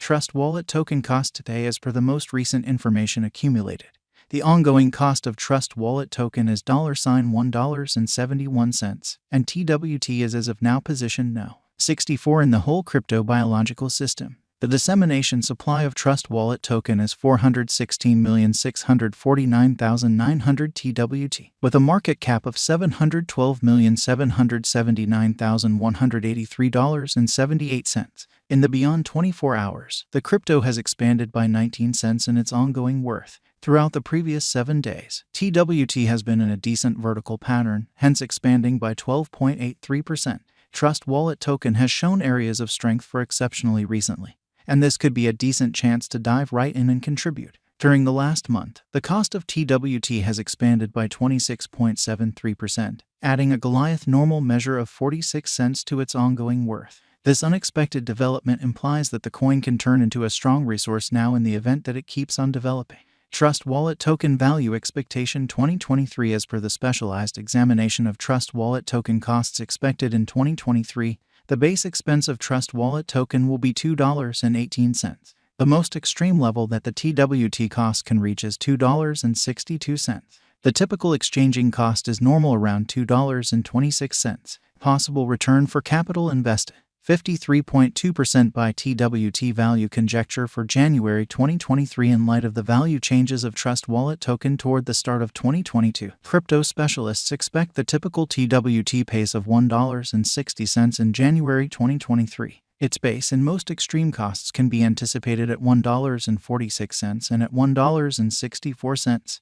Trust Wallet token cost today as per the most recent information accumulated. The ongoing cost of Trust Wallet token is $1.71, and TWT is as of now positioned no. 64 in the whole crypto biological system. The dissemination supply of Trust Wallet token is 416,649,900 TWT, with a market cap of $712,779,183.78. In the beyond 24 hours, the crypto has expanded by 19 cents in its ongoing worth. Throughout the previous 7 days, TWT has been in a decent vertical pattern, hence expanding by 12.83%. Trust Wallet token has shown areas of strength for exceptionally recently, and this could be a decent chance to dive right in and contribute. During the last month, the cost of TWT has expanded by 26.73%, adding a Goliath normal measure of 46 cents to its ongoing worth. This unexpected development implies that the coin can turn into a strong resource now in the event that it keeps on developing. Trust Wallet Token Value Expectation 2023. As per the specialized examination of Trust Wallet token costs expected in 2023, the base expense of Trust Wallet token will be $2.18. The most extreme level that the TWT cost can reach is $2.62. The typical exchanging cost is normal around $2.26. Possible return for capital invested. 53.2% by TWT value conjecture for January 2023 in light of the value changes of Trust Wallet token toward the start of 2022. Crypto specialists expect the typical TWT pace of $1.60 in January 2023. Its base and most extreme costs can be anticipated at $1.46 and at $1.64.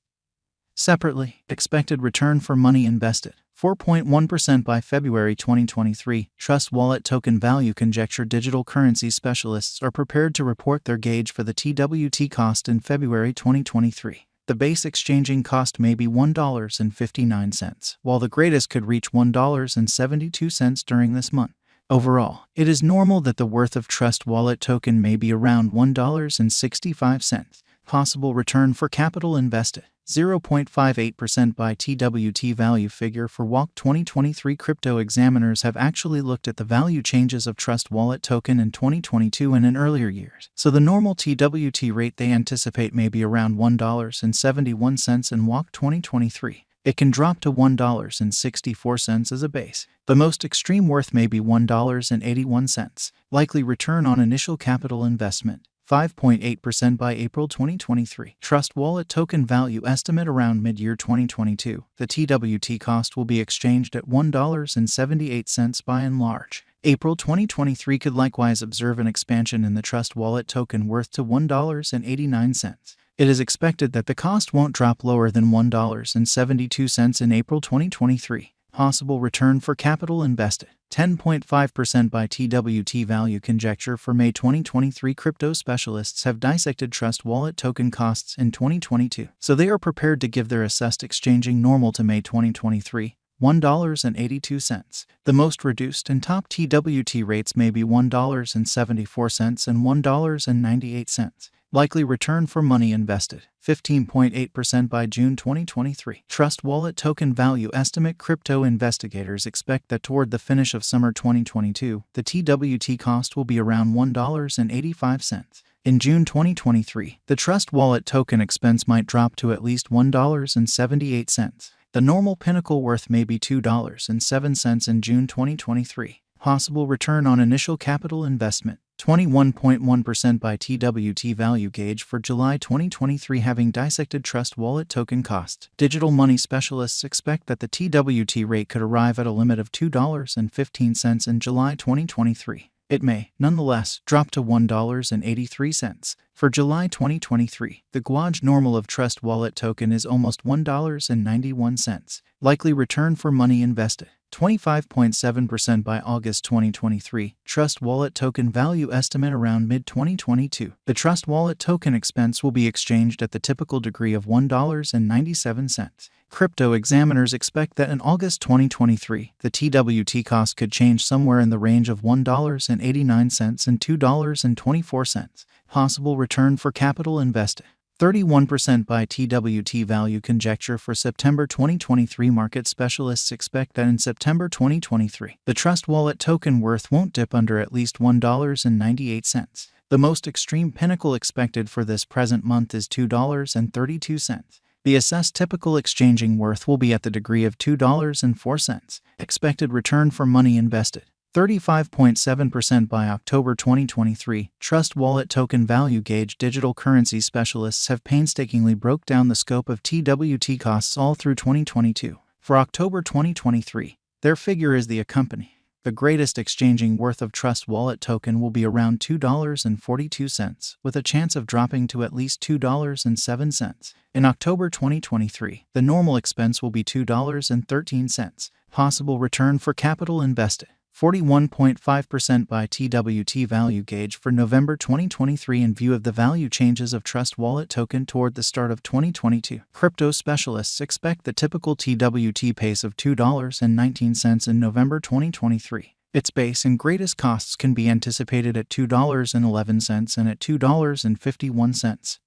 Separately, expected return for money invested. 4.1% by February 2023. Trust Wallet token value conjecture. Digital currency specialists are prepared to report their gauge for the TWT cost in February 2023. The base exchanging cost may be $1.59, while the greatest could reach $1.72 during this month. Overall, it is normal that the worth of Trust Wallet token may be around $1.65. Possible return for capital invested. 0.58% by TWT value figure for WALC 2023. Crypto examiners have actually looked at the value changes of Trust Wallet token in 2022 and in earlier years, so the normal TWT rate they anticipate may be around $1.71 in WALC 2023. It can drop to $1.64 as a base. The most extreme worth may be $1.81. Likely return on initial capital investment. 5.8% by April 2023. Trust Wallet token value estimate around mid-year 2022. The TWT cost will be exchanged at $1.78 by and large. April 2023 could likewise observe an expansion in the Trust Wallet token worth to $1.89. It is expected that the cost won't drop lower than $1.72 in April 2023. Possible return for capital invested. 10.5% by TWT value conjecture for May 2023. Crypto specialists have dissected Trust Wallet token costs in 2022, so they are prepared to give their assessed exchanging normal to May 2023. $1.82. The most reduced and top TWT rates may be $1.74 and $1.98. Likely return for money invested. 15.8% by June 2023. Trust Wallet token value estimate. Crypto investigators expect that toward the finish of summer 2022, the TWT cost will be around $1.85. In June 2023, the Trust Wallet token expense might drop to at least $1.78. The normal pinnacle worth may be $2.07 in June 2023. Possible return on initial capital investment. 21.1% by TWT value gauge for July 2023. Having dissected Trust Wallet token costs, digital money specialists expect that the TWT rate could arrive at a limit of $2.15 in July 2023. It may, nonetheless, drop to $1.83. For July 2023, the gauge normal of Trust Wallet token is almost $1.91. Likely return for money invested. 25.7% by August 2023. Trust Wallet token value estimate around mid-2022. The Trust Wallet token expense will be exchanged at the typical degree of $1.97. Crypto examiners expect that in August 2023, the TWT cost could change somewhere in the range of $1.89 and $2.24. Possible return for capital invested. 31% by TWT value conjecture for September 2023. Market specialists expect that in September 2023, the Trust Wallet token worth won't dip under at least $1.98. The most extreme pinnacle expected for this present month is $2.32. The assessed typical exchanging worth will be at the degree of $2.04. Expected return for money invested, 35.7% by October 2023. Trust Wallet Token Value Gauge digital currency specialists have painstakingly broke down the scope of TWT costs all through 2022. For October 2023, their figure is the accompanying. The greatest exchanging worth of Trust Wallet token will be around $2.42, with a chance of dropping to at least $2.07. In October 2023, the normal expense will be $2.13. Possible return for capital invested, 41.5% by TWT value gauge for November 2023 in view of the value changes of Trust Wallet token toward the start of 2022. Crypto specialists expect the typical TWT pace of $2.19 in November 2023. Its base and greatest costs can be anticipated at $2.11 and at $2.51.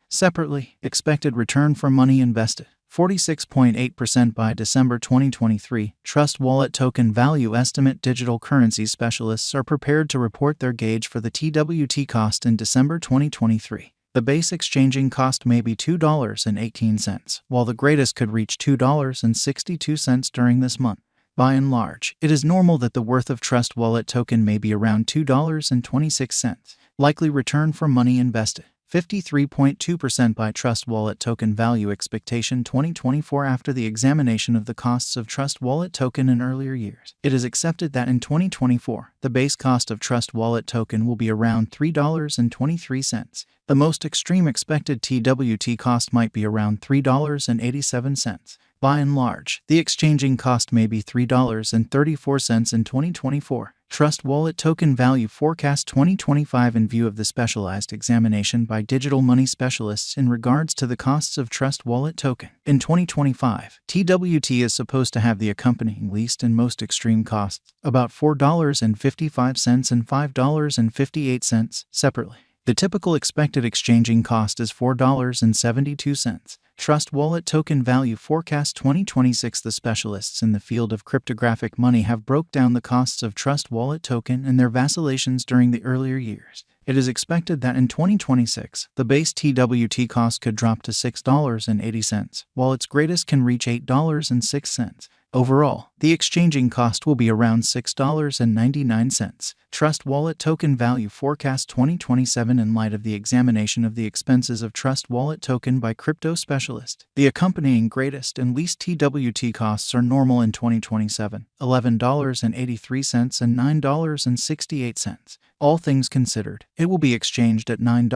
Separately, expected return for money invested, 46.8% by December 2023. Trust Wallet Token Value Estimate digital currency specialists are prepared to report their gauge for the TWT cost in December 2023. The base exchanging cost may be $2.18, while the greatest could reach $2.62 during this month. By and large, it is normal that the worth of Trust Wallet token may be around $2.26. Likely return for money invested, 53.2% by Trust Wallet Token Value Expectation 2024. After the examination of the costs of Trust Wallet token in earlier years, it is accepted that in 2024, the base cost of Trust Wallet token will be around $3.23. The most extreme expected TWT cost might be around $3.87. By and large, the exchanging cost may be $3.34 in 2024. Trust Wallet Token Value Forecast 2025 in view of the specialized examination by digital money specialists in regards to the costs of Trust Wallet Token. In 2025, TWT is supposed to have the accompanying least and most extreme costs, about $4.55 and $5.58, separately. The typical expected exchanging cost is $4.72. Trust Wallet Token Value Forecast 2026. The specialists in the field of cryptographic money have broke down the costs of Trust Wallet token and their vacillations during the earlier years. It is expected that in 2026, the base TWT cost could drop to $6.80, while its greatest can reach $8.06. Overall, the exchanging cost will be around $6.99. Trust Wallet Token Value Forecast 2027. In light of the examination of the expenses of Trust Wallet token by crypto specialists, the accompanying greatest and least TWT costs are normal in 2027, $11.83 and $9.68. All things considered, it will be exchanged at $9.